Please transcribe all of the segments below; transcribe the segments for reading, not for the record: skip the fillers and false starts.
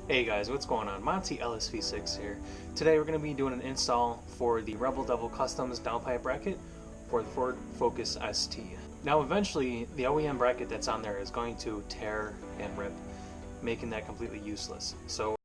Hey guys, what's going on? Monty LSV6 here. Today we're going to be doing an install for the Rebel Devil Customs downpipe bracket for the Ford Focus ST. Now eventually the OEM bracket that's on there is going to tear and rip, making that completely useless. So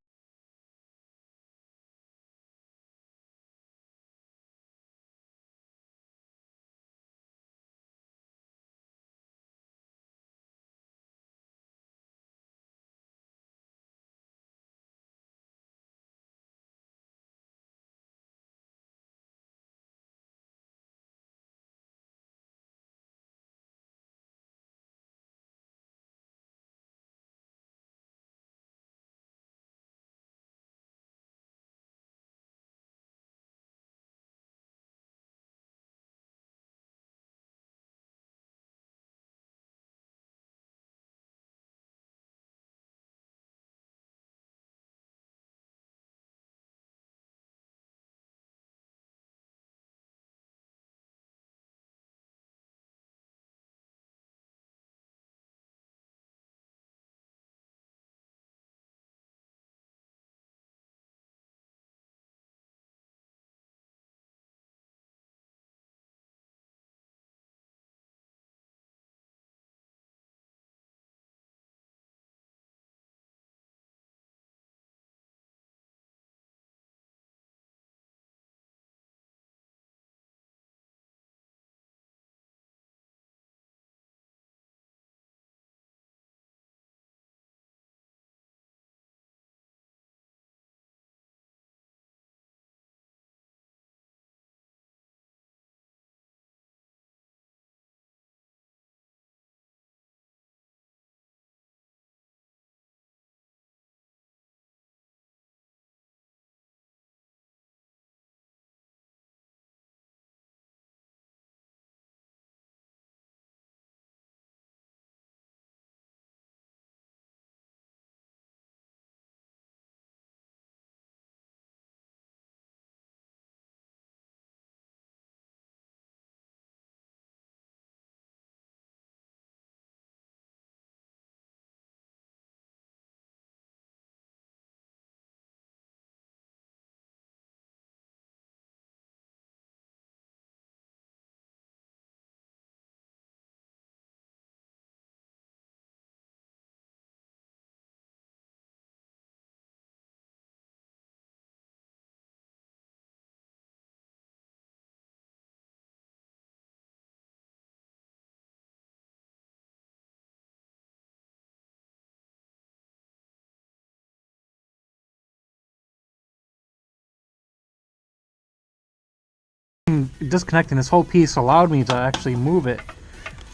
disconnecting this whole piece allowed me to actually move it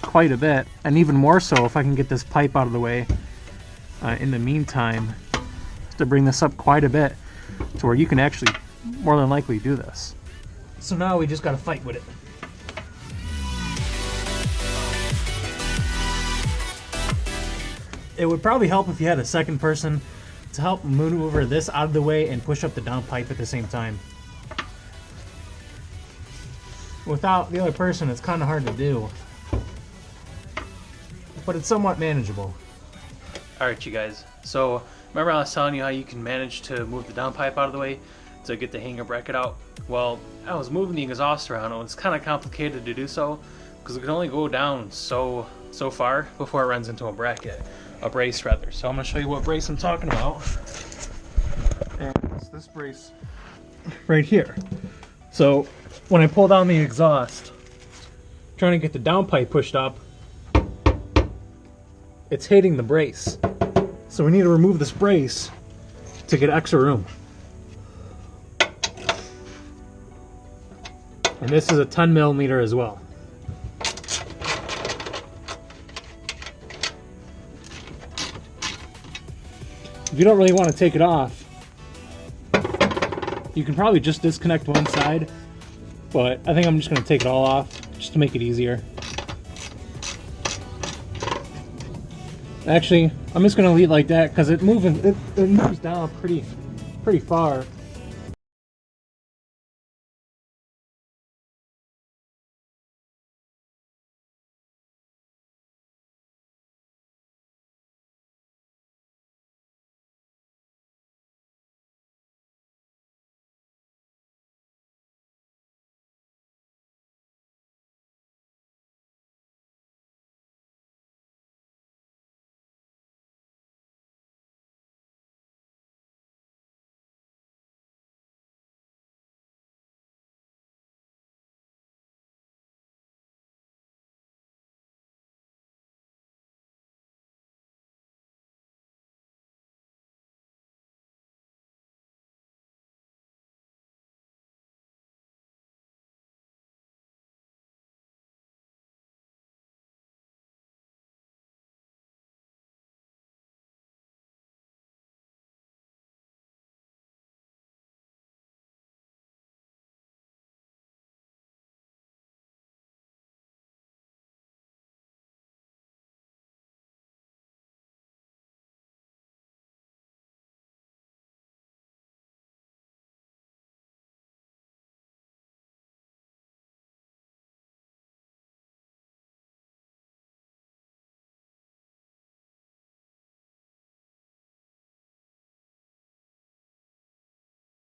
quite a bit, and even more so if I can get this pipe out of the way in the meantime, to bring this up quite a bit to where you can actually more than likely do this. So now we just got to fight with it. It would probably help if you had a second person to help maneuver this out of the way and push up the downpipe at the same time. Without the other person, it's kind of hard to do, but it's somewhat manageable. Alright you guys, so remember I was telling you how you can manage to move the downpipe out of the way to get the hanger bracket out? Well, I was moving the exhaust around and it's kind of complicated to do so because it can only go down so far before it runs into a bracket, a brace rather. So I'm going to show you what brace I'm talking about. And it's this brace right here. So when I pull down the exhaust, trying to get the downpipe pushed up, it's hitting the brace. So we need to remove this brace to get extra room. And this is a 10 millimeter as well. If you don't really want to take it off, you can probably just disconnect one side, but I think I'm just going to take it all off just to make it easier. Actually, I'm just going to leave it like that because it moves down pretty far.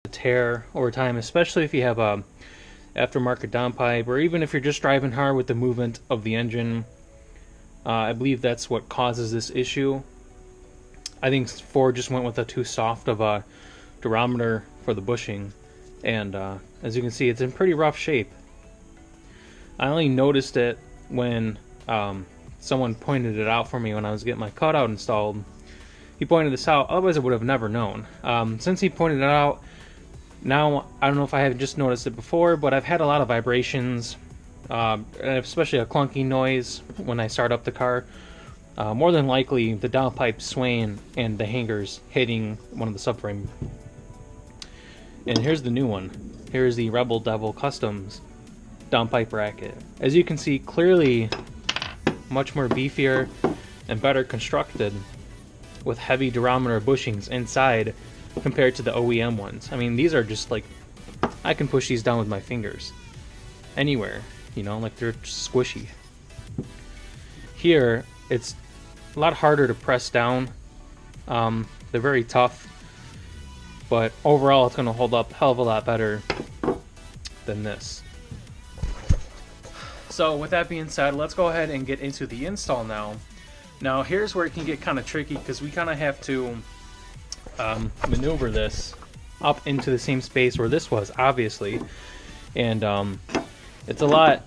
tear over time, especially if you have a aftermarket downpipe, or even if you're just driving hard with the movement of the engine. I believe that's what causes this issue. I think Ford just went with a too soft of a durometer for the bushing, and as you can see, it's in pretty rough shape. I only noticed it when someone pointed it out for me when I was getting my cutout installed. He pointed this out, otherwise I would have never known. Since he pointed it out, now I don't know if I have just noticed it before, but I've had a lot of vibrations, especially a clunky noise when I start up the car. More than likely the downpipe swaying and the hangers hitting one of the subframe. And here's the new one. Here's the Rebel Devil Customs downpipe bracket. As you can see, clearly much more beefier and better constructed, with heavy durometer bushings inside compared to the OEM ones. I mean, these are just like, I can push these down with my fingers anywhere, you know, like they're squishy. Here, it's a lot harder to press down. They're very tough, but overall it's going to hold up a hell of a lot better than this. So with that being said, let's go ahead and get into the install now. Now here's where it can get kind of tricky, because we kind of have to maneuver this up into the same space where this was, obviously, and it's a lot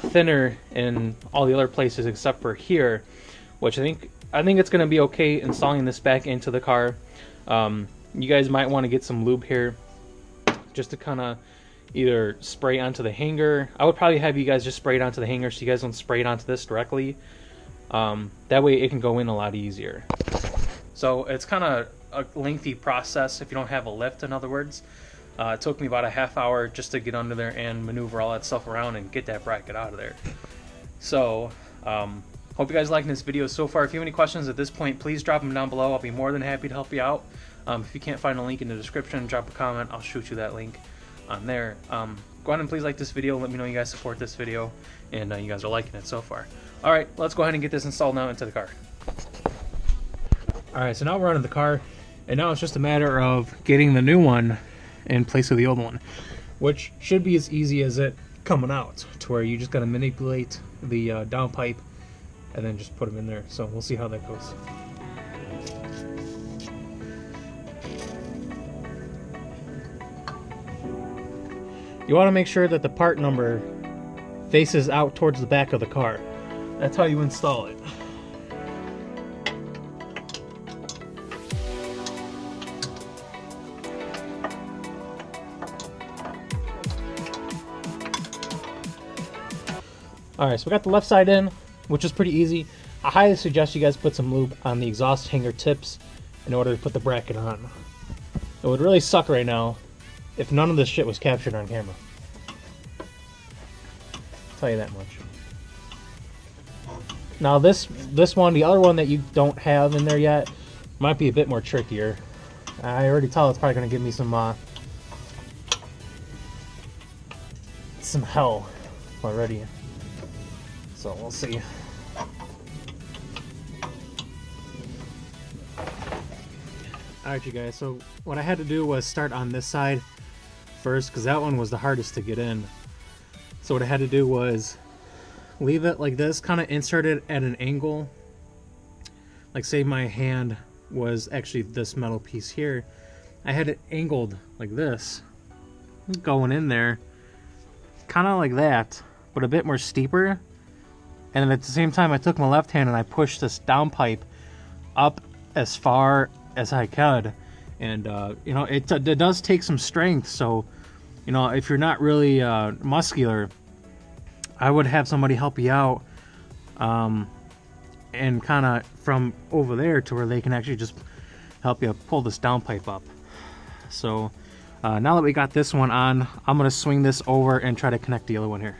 thinner in all the other places except for here, which I think it's going to be okay installing this back into the car. You guys might want to get some lube here just to kind of either spray onto the hanger. I would probably have you guys just spray it onto the hanger so you guys don't spray it onto this directly. That way it can go in a lot easier. So it's kind of a lengthy process if you don't have a lift, in other words. It took me about a half hour just to get under there and maneuver all that stuff around and get that bracket out of there. So hope you guys liking this video so far. If you have any questions at this point, please drop them down below. I'll be more than happy to help you out. If you can't find a link in the description, drop a comment. I'll shoot you that link on there. Go ahead and please like this video. Let me know you guys support this video and you guys are liking it so far. Alright, let's go ahead and get this installed now into the car. Alright, so now we're under the car, and now it's just a matter of getting the new one in place of the old one, which should be as easy as it coming out, to where you just got to manipulate the downpipe and then just put them in there. So we'll see how that goes. You want to make sure that the part number faces out towards the back of the car. That's how you install it. Alright, so we got the left side in, which is pretty easy. I highly suggest you guys put some lube on the exhaust hanger tips in order to put the bracket on. It would really suck right now if none of this shit was captured on camera. I'll tell you that much. Now this one, the other one that you don't have in there yet, might be a bit more trickier. I already tell it's probably going to give me some hell already. So we'll see. Alright you guys, so what I had to do was start on this side first, because that one was the hardest to get in. So what I had to do was leave it like this, kind of insert it at an angle. Like say my hand was actually this metal piece here. I had it angled like this, going in there, kind of like that, but a bit more steeper. And then at the same time I took my left hand and I pushed this downpipe up as far as I could. And you know, it does take some strength, so you know, if you're not really muscular, I would have somebody help you out, and kind of from over there to where they can actually just help you pull this downpipe up. So now that we got this one on, I'm gonna swing this over and try to connect the other one here.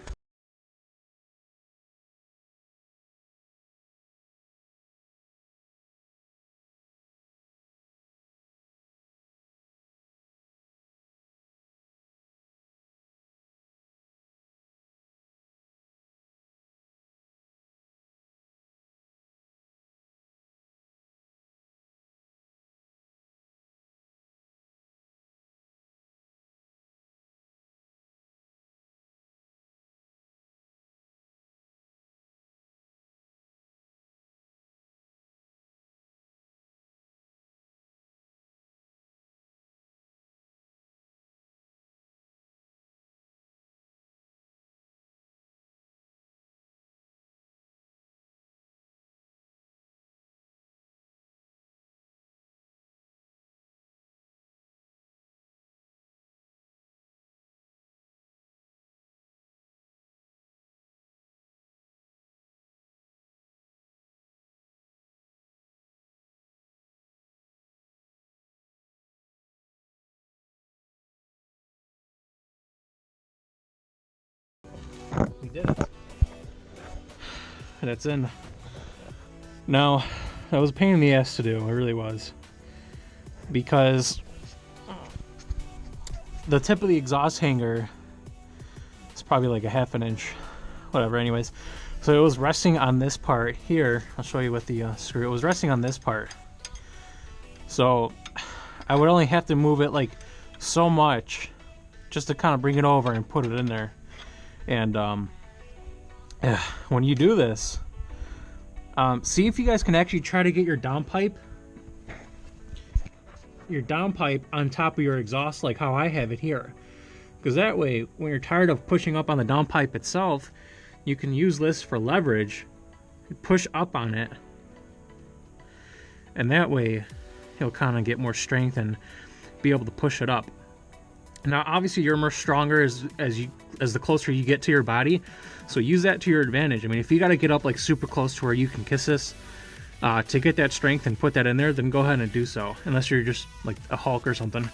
did it. And it's in. Now, that was a pain in the ass to do, it really was. Because the tip of the exhaust hanger is probably like a half an inch, whatever, anyways. So it was resting on this part here. I'll show you with the screw. It was resting on this part. So I would only have to move it like so much just to kind of bring it over and put it in there. And when you do this, see if you guys can actually try to get your downpipe on top of your exhaust like how I have it here. Because that way, when you're tired of pushing up on the downpipe itself, you can use this for leverage, push up on it, and that way he'll kind of get more strength and be able to push it up. Now obviously you're more stronger as the closer you get to your body, so use that to your advantage. I mean, if you got to get up like super close to where you can kiss this to get that strength and put that in there, then go ahead and do so, unless you're just like a Hulk or something.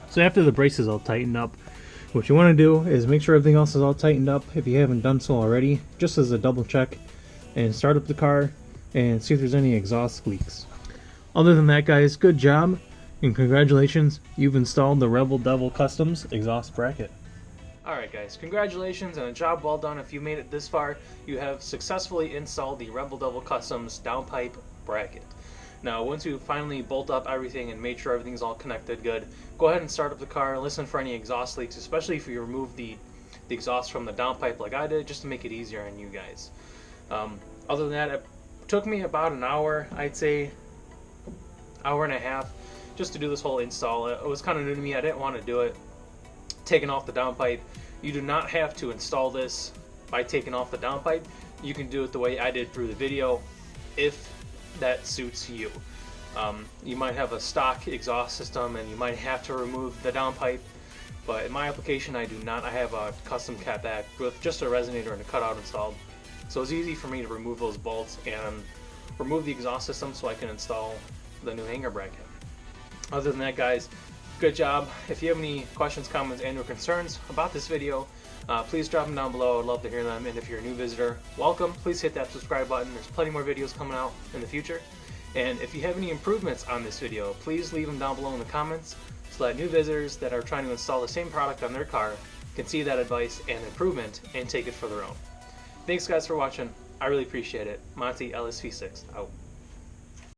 So after the brace is all tightened up, what you want to do is make sure everything else is all tightened up if you haven't done so already, just as a double check, and start up the car and see if there's any exhaust leaks. Other than that, guys, good job and congratulations, you've installed the Rebel Devil Customs exhaust bracket. Alright guys, congratulations and a job well done. If you made it this far, you have successfully installed the Rebel Devil Customs downpipe bracket. Now, once you finally bolt up everything and made sure everything's all connected good, go ahead and start up the car, listen for any exhaust leaks, especially if you remove the exhaust from the downpipe like I did, just to make it easier on you guys. Other than that, it took me about an hour, I'd say, hour and a half, just to do this whole install. It was kind of new to me, I didn't want to do it. Taking off the downpipe, you do not have to install this by taking off the downpipe. You can do it the way I did through the video, if that suits you. You might have a stock exhaust system and you might have to remove the downpipe, But in my application, I do not. I have a custom cat back with just a resonator and a cutout installed. So it's easy for me to remove those bolts and remove the exhaust system so I can install the new hanger bracket. Other than that, guys, good job. If you have any questions, comments, and or concerns about this video, please drop them down below. I'd love to hear them. And if you're a new visitor, welcome. Please hit that subscribe button. There's plenty more videos coming out in the future. And if you have any improvements on this video, please leave them down below in the comments so that new visitors that are trying to install the same product on their car can see that advice and improvement and take it for their own. Thanks guys for watching. I really appreciate it. Monty LSV6 out.